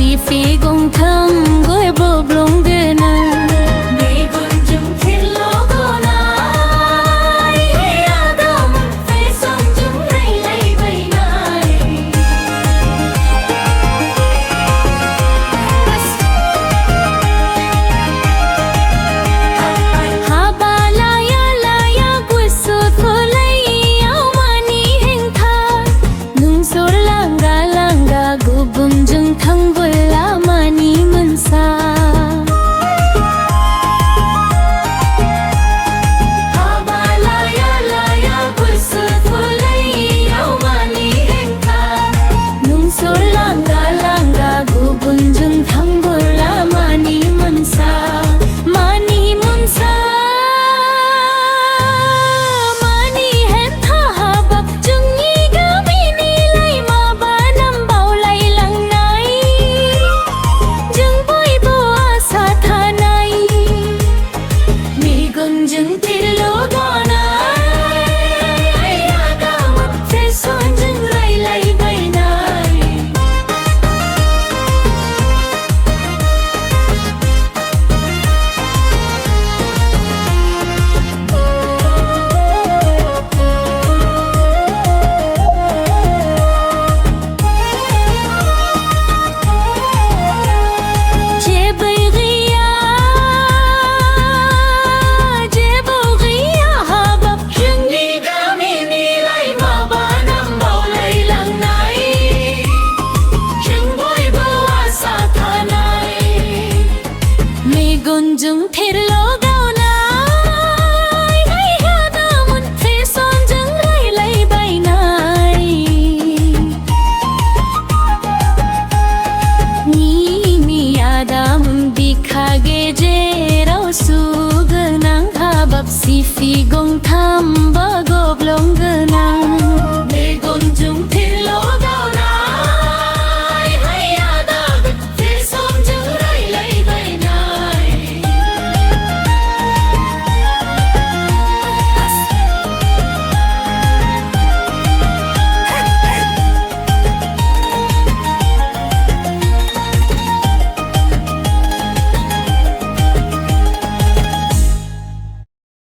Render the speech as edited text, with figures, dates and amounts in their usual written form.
Megonjwng Thirlo Gaonai Megonjwng Thirlo Gaonai Adam Bwisagu Railai Bainai Haba laya laya gusu thulai yaumani hengtha Nungsor langga langga gubungjung thangbola mani mansa Haba laya laya gusu thulai yaumani hengtha Nungsor langga langga gubungjung thangbola mani mansa Mani mansa Mani hengtha habab jungi gamini lai ma banam baulai langnai Jung boibo asa thanai Megonjwng Thirlo Gaonai Adam Bwisagu Railai Bainai Jebo ghiya habab jungi gamini lai ma banam baulai langnai Jung boibo asa thanai Megonjwng Thirlo Gaonai Adam Bwisagu Railai Bainai Ni Adam bikhage jerau suganang habab sifi